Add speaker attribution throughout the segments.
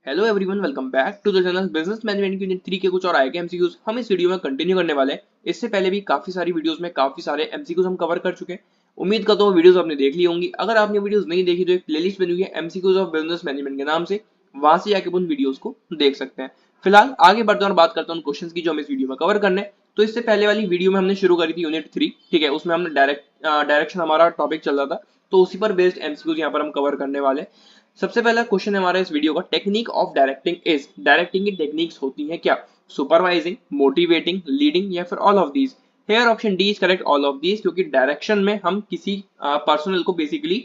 Speaker 1: Hello everyone, welcome back to the channel business management unit 3 के कुछ और आए के एमसीक्यूज हम इस वीडियो में कंटिन्यू करने वाले हैं। इससे पहले भी काफी सारी वीडियोस में काफी सारे एमसीक्यूज हम कवर कर चुके हैं। उम्मीद करता हूँ वीडियोस आपने देख ली होंगी। अगर आपने वीडियोस नहीं देखी तो एक प्लेलिस्ट बनी हुई है एमसीक्यूज ऑफ बिजनेस मैनेजमेंट के नाम से, वहां से जाके उन वीडियोस को देख सकते हैं। फिलहाल आगे बढ़ते हैं और बात करते हैं उन क्वेश्चंस की जो हम इस वीडियो में कवर करने हैं। तो इससे पहले वाली वीडियो में हमने शुरू करी थी यूनिट 3, ठीक है। उसमें हमने डायरेक्शन हमारा टॉपिक चल रहा था, तो उसी पर बेस्ड एमसीक्यूज यहाँ पर हम कवर करने वाले हैं। सबसे पहला क्वेश्चन है हमारा इस वीडियो का, technique of directing is, directing की टेक्निक्स होती हैं क्या? सुपरवाइजिंग, मोटिवेटिंग, लीडिंग या फिर all of these? Here option D is correct, all of these, क्योंकि डायरेक्शन में हम किसी पर्सनल को बेसिकली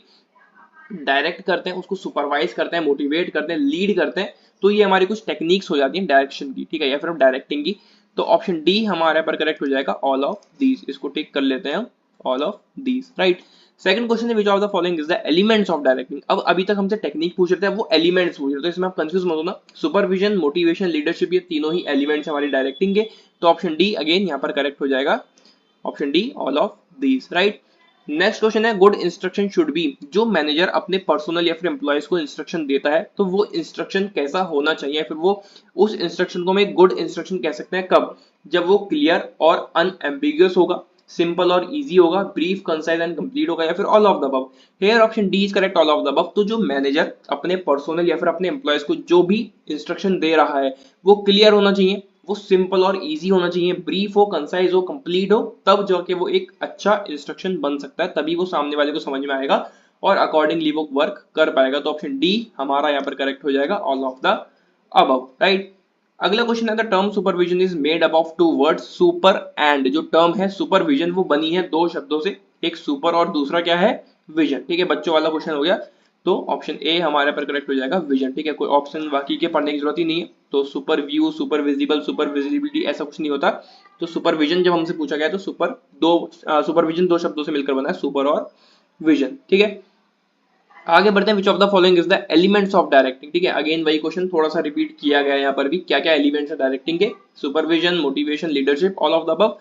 Speaker 1: डायरेक्ट करते हैं, उसको सुपरवाइज करते हैं, मोटिवेट करते हैं, लीड करते हैं, तो ये हमारी कुछ टेक्निक्स हो जाती हैं डायरेक्शन की, ठीक है, या फिर डायरेक्टिंग की। तो ऑप्शन डी हमारे पर करेक्ट हो जाएगा, ऑल ऑफ दीज। इसको टिक कर लेते हैं हम, all of these, right. Second question है, which of the following is the elements of directing. अब अभी तक हमसे टेक्निक पूछ रहे थे, वो एलिमेंट्स पूछ रहे थे, तो इसमें आप कंफ्यूज मत होना। सुपरविजन, मोटिवेशन, लीडरशिप, ये तीनों ही एलिमेंट्स हमारी डायरेक्टिंग के। तो ऑप्शन डी अगेन यहाँ पर करेक्ट हो जाएगा, option D, all of these, right. Next question है, गुड इंस्ट्रक्शन शुड बी। जो मैनेजर अपने पर्सनल या फिर एम्प्लॉयज को इंस्ट्रक्शन देता है, तो वो इंस्ट्रक्शन कैसा होना चाहिए, फिर वो उस इंस्ट्रक्शन को हम एक गुड इंस्ट्रक्शन कह सकते हैं कब? जब वो क्लियर और अनएम्बिगियस होगा, सिंपल और इजी होगा, ब्रीफ, कंसाइज एंड कंप्लीट होगा, या फिर all of the above. Here option D is correct, all of the above. तो जो मैनेजर अपने पर्सनल या फिर अपने एम्प्लॉयज को जो भी इंस्ट्रक्शन दे रहा है, वो क्लियर होना चाहिए, वो सिंपल और इजी होना चाहिए, ब्रीफ हो, कंसाइज हो, कंप्लीट हो, तब जाके वो एक अच्छा इंस्ट्रक्शन बन सकता है, तभी वो सामने वाले को समझ में आएगा और अकॉर्डिंगली वो वर्क कर पाएगा। तो ऑप्शन डी हमारा यहाँ पर करेक्ट हो जाएगा, all of the above, right. अगला क्वेश्चन है, the term supervision is made up of two words, super and. जो टर्म है सुपरविजन, वो बनी है दो शब्दों से, एक सुपर और दूसरा क्या है? विजन, ठीक है। बच्चों वाला क्वेश्चन हो गया, तो ऑप्शन ए हमारे पर करेक्ट हो जाएगा, विजन, ठीक है। कोई ऑप्शन बाकी के पढ़ने की जरूरत ही नहीं है। तो super view, super visible, super visibility, ऐसा कुछ नहीं होता। तो सुपरविजन जब हमसे पूछा गया तो सुपरविजन दो शब्दों से मिलकर बना है, सुपर और विजन, ठीक है। आगे बढ़ते हैं, विच of the following is the elements of directing, ठीक है। अगेन वही क्वेश्चन थोड़ा सा रिपीट किया गया है यहाँ पर भी, क्या क्या एलिमेंट्स है डायरेक्टिंग के? Supervision, motivation, leadership, all of the above.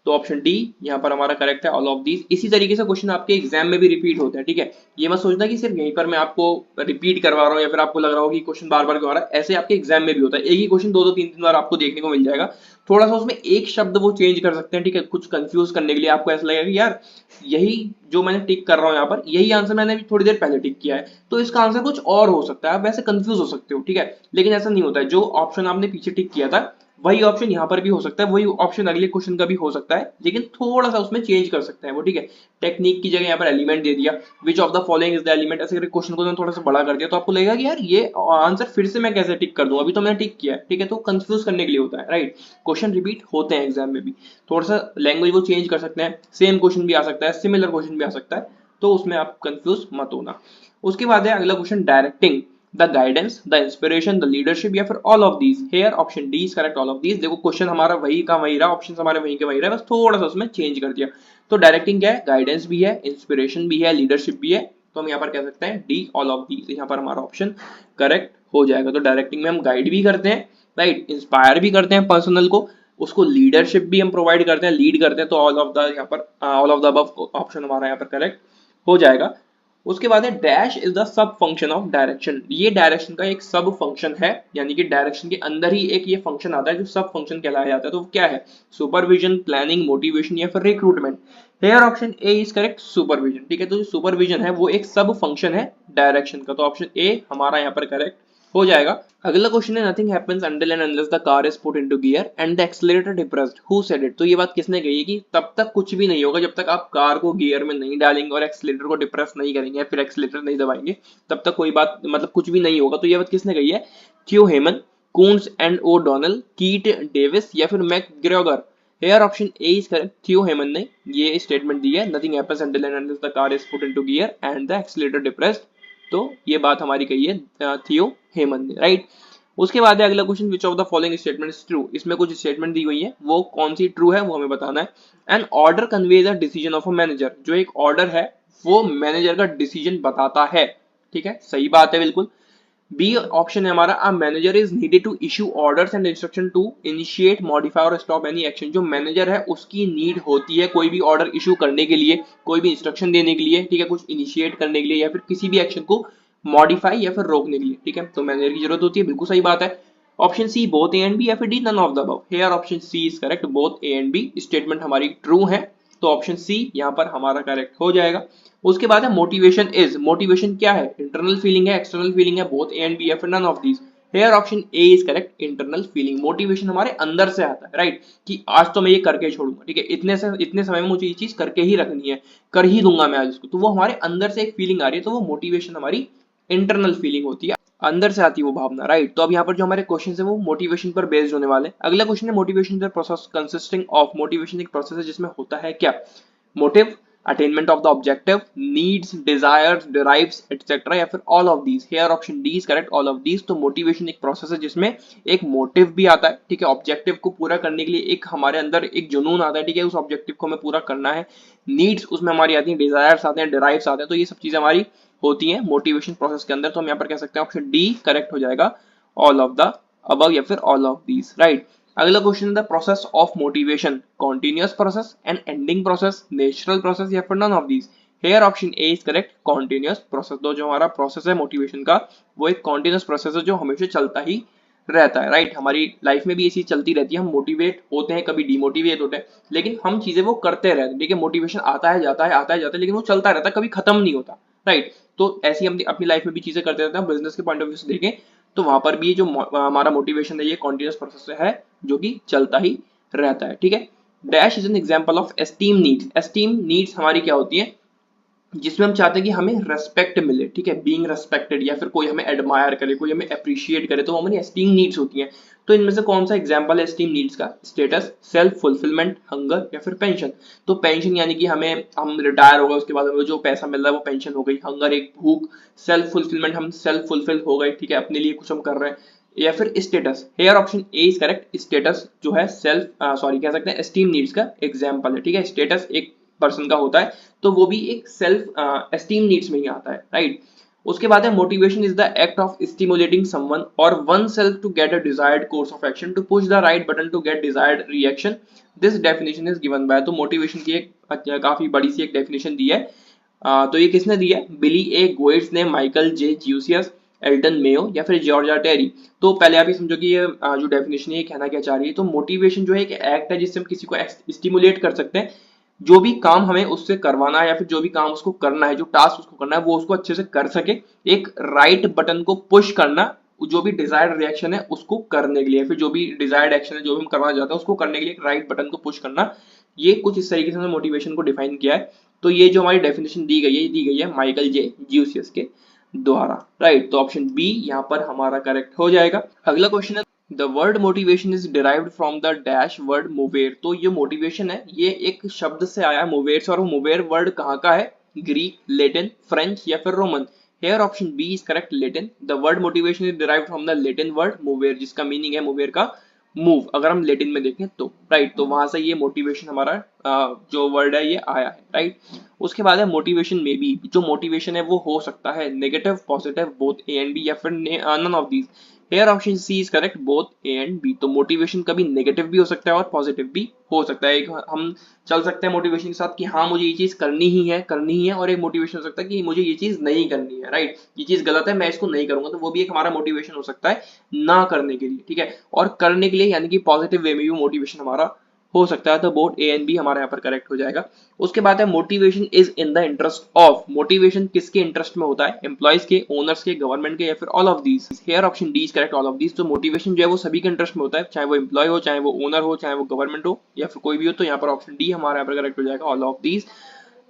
Speaker 1: तो ऑप्शन डी यहाँ पर हमारा करेक्ट है, ऑल ऑफ दीज। इसी तरीके से क्वेश्चन आपके एग्जाम में भी रिपीट होते हैं, ठीक है। ये मत सोचना कि सिर्फ यहीं पर मैं आपको रिपीट करवा रहा हूँ या फिर आपको लग रहा हो कि क्वेश्चन बार बार क्यों आ रहा है। ऐसे आपके एग्जाम में भी होता है, एक ही क्वेश्चन दो दो तीन तीन बार आपको देखने को मिल जाएगा। थोड़ा सा उसमें एक शब्द वो चेंज कर सकते हैं, ठीक है, कुछ कंफ्यूज करने के लिए। आपको ऐसा लगेगा कि यार यही जो मैंने टिक कर रहा हूँ यहाँ पर, यही आंसर मैंने अभी थोड़ी देर पहले टिक किया है, तो इसका आंसर कुछ और हो सकता है, आप वैसे कंफ्यूज हो सकते हो, ठीक है। लेकिन ऐसा नहीं होता है, जो ऑप्शन आपने पीछे टिक किया था वही ऑप्शन यहाँ पर भी हो सकता है, वही ऑप्शन अगले क्वेश्चन का भी हो सकता है, लेकिन थोड़ा सा उसमें चेंज कर सकते हैं वो, ठीक है। टेक्निक की जगह यहाँ पर एलिमेंट दे दिया, विच of the following is the element, ऐसे करके क्वेश्चन को थोड़ा सा बड़ा कर दिया, तो आपको लगेगा कि यार ये आंसर फिर से मैं कैसे टिक कर दूं, अभी तो मैंने टिक किया है, ठीक है। तो कंफ्यूज करने के लिए होता है, राइट। क्वेश्चन रिपीट होते हैं एग्जाम में भी, थोड़ा सा लैंग्वेज वो चेंज कर सकते हैं, सेम क्वेश्चन भी आ सकता है, सिमिलर क्वेश्चन भी आ सकता है, तो उसमें आप कंफ्यूज मत होना। उसके बाद है अगला question, directing the guidance, the inspiration, the leadership, या फिर all of these. Here option D is correct, all of these. देखो क्वेश्चन हमारा वही का वही रहा, ऑप्शन हमारे वही के वही रहा, बस थोड़ा सा उसमें चेंज कर दिया। तो डायरेक्टिंग क्या है? गाइडेंस भी है, इंस्पिरेशन भी है, लीडरशिप भी है, तो हम यहाँ पर कह सकते हैं डी, ऑल ऑफ दीज। यहाँ पर हमारा ऑप्शन करेक्ट हो जाएगा। तो डायरेक्टिंग में हम गाइड भी करते हैं, राइट, इंस्पायर भी करते हैं पर्सनल को, उसको लीडरशिप भी हम प्रोवाइड करते हैं, लीड करते हैं, तो ऑल ऑफ द यहाँ पर all of the above option हमारा यहाँ पर करेक्ट हो जाएगा। उसके बाद है, dash is the sub function of direction. ये डायरेक्शन का एक सब फंक्शन है, यानी कि डायरेक्शन के अंदर ही एक ये फंक्शन आता है जो सब फंक्शन कहलाया जाता है। तो क्या है? सुपरविजन, प्लानिंग, मोटिवेशन, या फिर recruitment. Hair option A is correct, supervision, ठीक है। तो जो सुपरविजन है वो एक सब फंक्शन है डायरेक्शन का, तो ऑप्शन ए हमारा यहाँ पर करेक्ट हो जाएगा। अगला क्वेश्चन है, nothing happens until and unless the car is put into gear and the accelerator depressed, who said it. तो ये बात किसने कही है कि तब तक कुछ भी नहीं होगा जब तक आप कार को गियर में नहीं डालेंगे और एक्सीलरेटर को डिप्रेस नहीं करेंगे या फिर एक्सीलरेटर नहीं दबाएंगे, तब तक कोई बात मतलब कुछ भी नहीं होगा। तो ये बात किसने कही है? थियो हेमन, कून्स एंड ओ डोनल, कीट डेविस, या फिर McGregor. Hair option A is correct, थियो हेमन ने ये स्टेटमेंट दी है, nothing happens until and unless the car is put into gear and the accelerator depressed. तो ये बात हमारी कही है थियो हेमन ने, राइट। उसके बाद है अगला question, which of the following statement is true. इसमें कुछ स्टेटमेंट दी हुई है, वो कौन सी ट्रू है वो हमें बताना है। An order conveys a decision of a manager. जो एक ऑर्डर है वो मैनेजर का डिसीजन बताता है, ठीक है, सही बात है बिल्कुल। बी ऑप्शन है हमारा, a manager is needed to issue orders and instruction to initiate, modify और स्टॉप एनी एक्शन। जो मैनेजर है उसकी नीड होती है कोई भी ऑर्डर इशू करने के लिए, कोई भी इंस्ट्रक्शन देने के लिए, ठीक है, कुछ इनिशिएट करने के लिए, या फिर किसी भी एक्शन को मॉडिफाई या फिर रोकने के लिए, ठीक है, तो मैनेजर की जरूरत होती है, बिल्कुल सही बात है। Option C both A and B या फिर D none of the above, here option C is correct, both A and B statement हमारी ट्रू है, तो ऑप्शन सी यहाँ पर हमारा करेक्ट हो जाएगा। उसके बाद है मोटिवेशन इज, मोटिवेशन क्या है, इंटरनल फीलिंग है, एक्सटर्नल फीलिंग है, बोथ ए एंड बी या फिर none of these, here option A is correct, internal feeling. Motivation हमारे अंदर से आता है, राइट, कि आज तो मैं ये करके छोड़ूंगा, ठीक है, इतने समय में मुझे ये चीज करके ही रखनी है, कर ही दूंगा मैं आज इसको, तो वो हमारे अंदर से एक फीलिंग आ रही है, तो वो मोटिवेशन हमारी इंटरनल फीलिंग होती है, अंदर से आती है वो भावना, राइट। तो अब यहाँ पर जो हमारे क्वेश्चन है वो मोटिवेशन पर बेस्ड होने वाले हैं। अगला क्वेश्चन है motivation the process consisting of, motivation एक प्रोसेस है जिसमें होता है क्या, motive, attainment of the objective, needs, desires, derives etcetera, या फिर all of these, here option D is correct, all of these. तो मोटिवेशन एक प्रोसेस है जिसमें एक मोटिव भी आता है, ठीक है, ऑब्जेक्टिव को पूरा करने के लिए एक हमारे अंदर एक जुनून आता है, ठीक है, उस ऑब्जेक्टिव को हमें पूरा करना है, नीड्स उसमें हमारी आती है, डिजायर्स आते हैं, डिराइव्स आते हैं, तो ये सब चीजें हमारी होती हैं मोटिवेशन प्रोसेस के अंदर। तो हम यहाँ पर कह सकते हैं ऑप्शन डी करेक्ट हो जाएगा, ऑल ऑफ द अबव या फिर ऑल ऑफ दीज, राइट। अगला क्वेश्चन है the process of motivation, continuous process, an ending process, natural process, या फिर none of these, here option A is correct, continuous process. तो जो हमारा प्रोसेस है मोटिवेशन का वो एक कॉन्टिन्यूअस प्रोसेस है जो हमेशा चलता ही रहता है, राइट। हमारी लाइफ में भी ये चीज चलती रहती है, हम मोटिवेट होते हैं, कभी डिमोटिवेट होते हैं, लेकिन हम चीजें वो करते रहते हैं, ठीक है, मोटिवेशन आता है जाता है, आता है जाता है, लेकिन वो चलता रहता है, कभी खत्म नहीं होता, राइट। तो ऐसी हम अपनी लाइफ में भी चीजें करते रहते हैं। बिजनेस के पॉइंट ऑफ व्यू से देखें तो वहां पर भी जो हमारा मोटिवेशन है ये कॉन्टिन्यूअस प्रोसेस है जो कि चलता ही रहता है, ठीक है। Dash is an example of esteem needs, esteem needs हमारी क्या होती है, जिसमें हम चाहते हैं कि हमें रेस्पेक्ट मिले, ठीक है, बीइंग रेस्पेक्टेड, या फिर कोई हमें एडमायर करे, कोई हमें अप्रिशिएट करे, तो हमारी एस्टीम नीड्स होती हैं। तो इनमें से कौन सा एग्जांपल है एस्टीम नीड्स का, स्टेटस, सेल्फ फुलफिलमेंट, हंगर, या फिर पेंशन। तो पेंशन यानी कि हम रिटायर हो गए उसके बाद हमें जो पैसा मिल रहा है वो पेंशन हो गई, हंगर एक भूख, सेल्फ फुलफिलमेंट हम सेल्फ फुलफिल हो गए, ठीक है, अपने लिए कुछ हम कर रहे हैं, या फिर status, hair option A is correct, status जो है सेल्फ सॉरी कह सकते हैं एस्टीम नीड्स का एग्जांपल है, ठीक है, स्टेटस एक पर्सन का होता है तो वो भी एक सेल्फ एस्टीम नीड्स में ही आता है, राइट। उसके बाद है motivation is the act of stimulating someone और oneself to get a desired course of action, to push the right button to get desired reaction, this definition is given by. तो motivation की एक काफी बड़ी सी एक definition दी है, तो ये किसने दी है, बिली ए गोएट्स ने, माइकल जे ज्यूसियस, एल्टन मेयो, या फिर जॉर्जा टेरी। तो पहले आप ये समझो कि ये जो डेफिनेशन है ये कहना क्या चाह रही है। तो मोटिवेशन जो है एक एक्ट है जिससे हम किसी को स्टिमुलेट कर सकते हैं, जो भी काम हमें उससे करवाना है या फिर जो भी काम उसको करना है, जो टास्क उसको करना है वो उसको अच्छे से कर सके, एक राइट बटन को पुश करना, जो भी डिजायर्ड रिएक्शन है उसको करने के लिए, फिर जो भी डिजायर्ड एक्शन है जो भी हम करना चाहते हैं उसको करने के लिए एक राइट बटन को पुश करना, ये कुछ इस तरीके से हमने मोटिवेशन को डिफाइन किया है। तो ये जो हमारी डेफिनेशन दी गई है, ये दी गई है माइकल जे ज्यूसियस के द्वारा, राइट। तो ऑप्शन बी यहाँ पर हमारा करेक्ट हो जाएगा। अगला क्वेश्चन है the word motivation is derived from the dash word mower. तो ये मोटिवेशन है ये एक शब्द से आया है मोवेर से, और वो मोवेर वर्ड कहाँ का है, ग्रीक, लैटिन, फ्रेंच, या फिर Roman, here option B is correct, Latin. The word motivation is derived from the Latin word movere, जिसका मीनिंग है मोवेर का मूव, अगर हम लैटिन में देखें तो, राइट। तो वहां से ये मोटिवेशन हमारा जो वर्ड है ये आया है, राइट। उसके बाद है मोटिवेशन में बी, जो मोटिवेशन है वो हो सकता है negative, positive, both A and B, या फिर none of these, here option C is correct, both A and B. तो मोटिवेशन कभी नेगेटिव भी हो सकता है और पॉजिटिव भी हो सकता है। एक हम चल सकते हैं मोटिवेशन के साथ कि हाँ मुझे ये चीज करनी ही है और एक मोटिवेशन हो सकता है कि मुझे ये चीज नहीं करनी है, राइट, ये चीज गलत है मैं इसको नहीं करूंगा, तो वो भी एक हमारा मोटिवेशन हो सकता है ना करने के लिए, ठीक है, और करने के लिए यानी कि पॉजिटिव वे में भी मोटिवेशन हमारा हो सकता है। तो बोथ ए एंड बी हमारे यहाँ पर करेक्ट हो जाएगा। उसके बाद है motivation is in the interest of, motivation किसके इंटरेस्ट में होता है, एम्प्लॉइज के, ओनर्स के, गवर्नमेंट के, या फिर all of these, here option D is correct, all of these. तो मोटिवेशन जो है वो सभी के इंटरेस्ट में होता है, चाहे वो एम्प्लॉय हो, चाहे वो ओनर हो, चाहे वो गवर्नमेंट हो, या फिर कोई भी हो, तो यहाँ पर ऑप्शन डी हमारे यहाँ पर करेक्ट हो जाएगा, ऑल ऑफ दीज।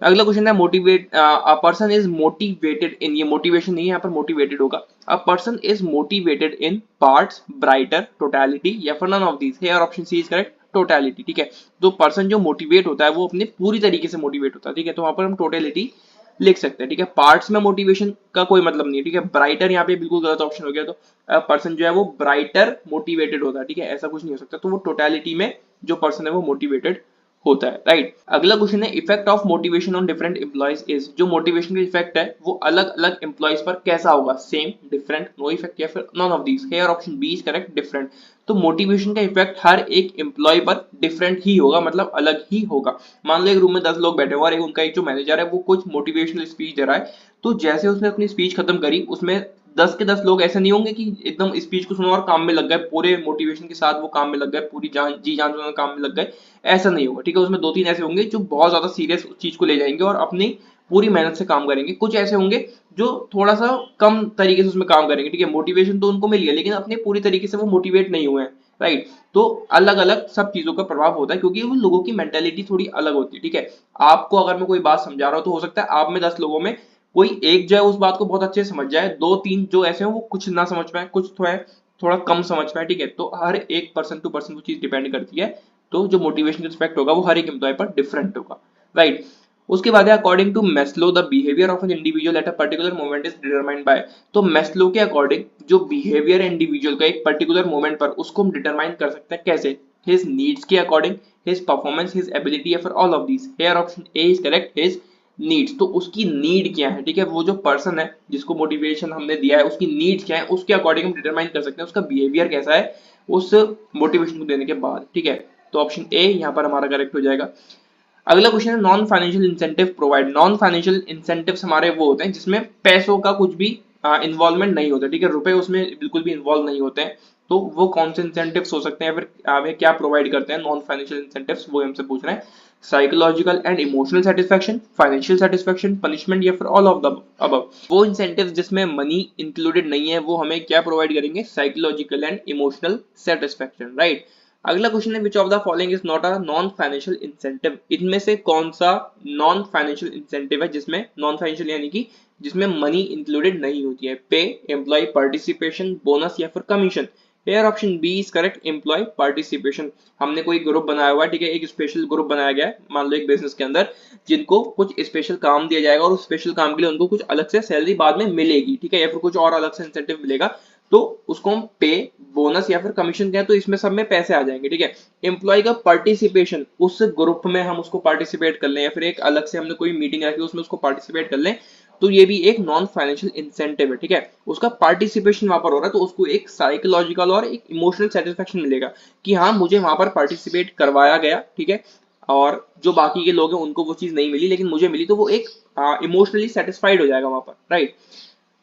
Speaker 1: अगला क्वेश्चन है motivate a person is motivated in, ये मोटिवेशन नहीं है यहाँ पर मोटिवेटेड होगा, a person is motivated in parts, brighter, totality, या फिर none of these, here option C is correct, totality, ठीक है। तो पर्सन जो मोटिवेट होता है वो अपने पूरी तरीके से मोटिवेट होता है, ठीक है, तो वहां पर हम टोटलिटी लिख सकते हैं, ठीक है। पार्ट्स में मोटिवेशन का कोई मतलब नहीं है, ठीक है, ब्राइटर यहाँ पे बिल्कुल गलत ऑप्शन हो गया, तो पर्सन जो है वो ब्राइटर मोटिवेटेड होता है, ठीक है, ऐसा कुछ नहीं हो सकता, तो वो टोटलिटी में जो पर्सन है वो मोटिवेटेड होता है, राइट। अगला क्वेश्चन है effect of motivation on different employees is, जो मोटिवेशन का इफेक्ट है वो अलग अलग एम्प्लॉइज पर कैसा होगा, सेम, डिफरेंट, नो इफेक्ट या फिर none of these. Here option B is correct, different. तो मोटिवेशन का इफेक्ट हर एक एम्प्लॉय पर डिफरेंट ही होगा, मतलब अलग ही होगा। मान लो एक रूम में 10 लोग बैठे हुए और उनका एक जो मैनेजर है वो कुछ मोटिवेशनल स्पीच दे रहा है, तो जैसे उसने अपनी स्पीच खत्म करी उसमें 10 के 10 लोग ऐसे नहीं होंगे कि एकदम स्पीच को सुनो और काम में लग गए, पूरे मोटिवेशन के साथ वो काम में लग गए, पूरी जान जी जान से काम में लग गए, ऐसा नहीं होगा, ठीक है। उसमें 2-3 ऐसे होंगे जो बहुत ज्यादा सीरियस उस चीज को ले जाएंगे और अपनी पूरी मेहनत से काम करेंगे। कुछ ऐसे होंगे जो थोड़ा सा कम तरीके से उसमें काम करेंगे, ठीक है। मोटिवेशन तो उनको मिल गया लेकिन अपने पूरी तरीके से वो मोटिवेट नहीं हुए हैं, राइट। तो अलग अलग सब चीजों का प्रभाव होता है क्योंकि वो लोगों की मेंटेलिटी थोड़ी अलग होती है, ठीक है। आपको अगर मैं कोई बात समझा रहा हूं तो हो सकता है आप में 10 लोगों में कोई एक जो है उस बात को बहुत अच्छे से समझ जाए, 2-3 जो ऐसे हो वो कुछ ना समझ पाए, कुछ थोड़ा कम समझ पाए, ठीक है। तो हर एक पर्सन टू पर्सन वो चीज डिपेंड करती है। तो जो मोटिवेशन रिस्पेक्ट होगा वो हर एक एम्प्लॉय पर डिफरेंट होगा, राइट। उसके बाद है according to Maslow the behaviour of an individual at a particular moment is determined by. तो मेस्लो के अकॉर्डिंग जो बिहेवियर है इंडिविजुअल का एक पर्टिकुलर मोमेंट पर उसको हम डिटरमाइन कर सकते हैं कैसे, हिज नीड्स के according, his performance, his ability या फिर all of these. Here option A is correct, his needs. तो उसकी नीड क्या है, ठीक है, वो जो पर्सन है जिसको मोटिवेशन हमने दिया है उसकी नीड्स क्या है उसके अकॉर्डिंग हम डिटरमाइन कर सकते हैं उसका बिहेवियर कैसा है उस मोटिवेशन को देने के बाद, ठीक है। तो ऑप्शन ए यहाँ पर हमारा करेक्ट हो जाएगा। अगला क्वेश्चन है non financial incentive provide. Non financial incentives हमारे वो होते हैं जिसमें पैसों का कुछ भी इन्वॉल्वमेंट नहीं होता, ठीक है, रुपए उसमें बिल्कुल भी इन्वॉल्व नहीं होते हैं। तो वो कौन से इंसेंटिव्स हो सकते हैं या फिर हमें क्या प्रोवाइड करते हैं नॉन फाइनेंशियल इंसेंटिव्स, वो हमसे पूछ रहे हैं। Psychological and emotional satisfaction, financial satisfaction, punishment या फिर ऑल ऑफ द अबव। वो इंसेंटिव्स जिसमें मनी इंक्लूडेड नहीं है वो हमें क्या प्रोवाइड करेंगे, psychological and emotional satisfaction, right. अगला क्वेश्चन है which of the following is not a non financial incentive. इनमें से कौन सा नॉन फाइनेंशियल इंसेंटिव है जिसमें नॉन फाइनेंशियल यानी कि जिसमें मनी इंक्लूडेड नहीं होती है, पे, एम्प्लॉय पार्टिसिपेशन, बोनस या फिर commission. Here option B is correct, employee participation. हमने कोई ग्रुप बनाया हुआ है, ठीक है, एक स्पेशल ग्रुप बनाया गया है मान लो एक बिजनेस के अंदर, जिनको कुछ स्पेशल काम दिया जाएगा और उस स्पेशल काम के लिए उनको कुछ अलग से सैलरी बाद में मिलेगी, ठीक है, या फिर कुछ और अलग से इंसेंटिव मिलेगा, तो उसको हम पे, बोनस या फिर कमीशन कहें तो इसमें सब में पैसे आ जाएंगे, ठीक है। एम्प्लॉय का पार्टिसिपेशन, उस ग्रुप में हम उसको पार्टिसिपेट कर लें या फिर एक अलग से हमने कोई मीटिंग रखी उसमें उसको पार्टिसिपेट कर लें, तो ये भी एक नॉन फाइनेंशियल इंसेंटिव है, ठीक है। उसका पार्टिसिपेशन वहां पर हो रहा है तो उसको एक साइकोलॉजिकल और एक इमोशनल सेटिस्फेक्शन मिलेगा कि हाँ मुझे वहां पर पार्टिसिपेट करवाया गया, ठीक है, और जो बाकी के लोग हैं उनको वो चीज नहीं मिली लेकिन मुझे मिली, तो वो एक इमोशनली सेटिस्फाइड हो जाएगा वहां पर, राइट।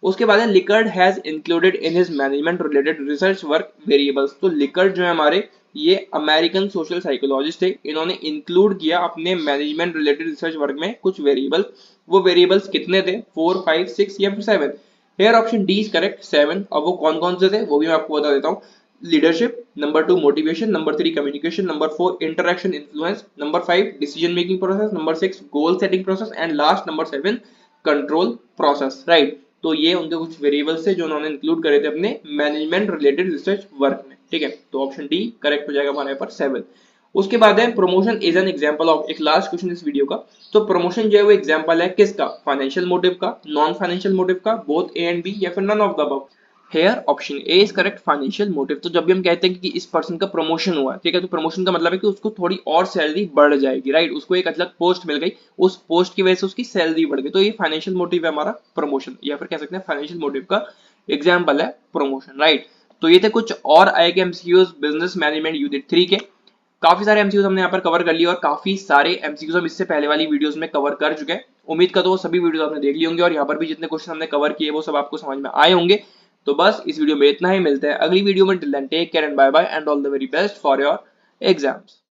Speaker 1: उसके बाद है Likert has included in his management related research work variables. तो लिकर्ड जो है हमारे ये अमेरिकन सोशल साइकोलॉजिस्ट थे, इन्होंने इंक्लूड किया अपने मैनेजमेंट रिलेटेड रिसर्च वर्क में कुछ वेरिएबल। वो वेरिएबल्स कितने थे, 4, 5, 6 या फिर 7। Hair option D is correct, 7। और वो कौन कौन से थे वो भी मैं आपको बता देता हूँ। Leadership, number 2 motivation, number 3 communication, number 4 interaction influence, number 5 decision making process, number 6 goal setting process and last number 7 control process, right. तो ये उनके कुछ वेरिएबल्स थे जो उन्होंने इंक्लूड करे थे अपने मैनेजमेंट रिलेटेड रिसर्च वर्क में, ठीक है। तो ऑप्शन डी करेक्ट हो जाएगा हमारे यहाँ पर 7। उसके बाद है promotion is an example of, एक लास्ट क्वेश्चन इस वीडियो का। तो प्रमोशन जो है वो एग्जांपल है किसका, फाइनेंशियल मोटिव का, नॉन फाइनेंशियल मोटिव का, बोथ ए एंड बी या फिर none of the above. Here option A is correct, financial motive. तो जब भी हम कहते हैं कि इस पर्सन का प्रमोशन हुआ, ठीक है, तो प्रमोशन का मतलब है कि उसको थोड़ी और सैलरी बढ़ जाएगी, राइट, उसको एक अलग पोस्ट मिल गई, उस पोस्ट की वजह से उसकी सैलरी बढ़ गई, तो ये फाइनेंशियल मोटिव है हमारा प्रमोशन, या फिर कह सकते हैं फाइनेंशियल मोटिव का एग्जाम्पल है प्रमोशन, राइट। तो ये थे कुछ और आए के एमसीक्यूज बिजनेस मैनेजमेंट यूनिट 3 के। काफी सारे एमसीक्यूज हमने यहाँ पर कवर कर लिए और काफी सारे एमसीक्यूज हम इससे पहले वाली वीडियोस में कवर कर चुके हैं। उम्मीद करता हूँ सभी वीडियोस आपने देख ली होंगे और यहाँ पर भी जितने क्वेश्चन हमने कवर किए वो सब आपको समझ में आए होंगे। तो बस इस वीडियो में इतना ही, मिलते हैं अगली वीडियो में। Till then take care and bye bye and all the very best for your exams.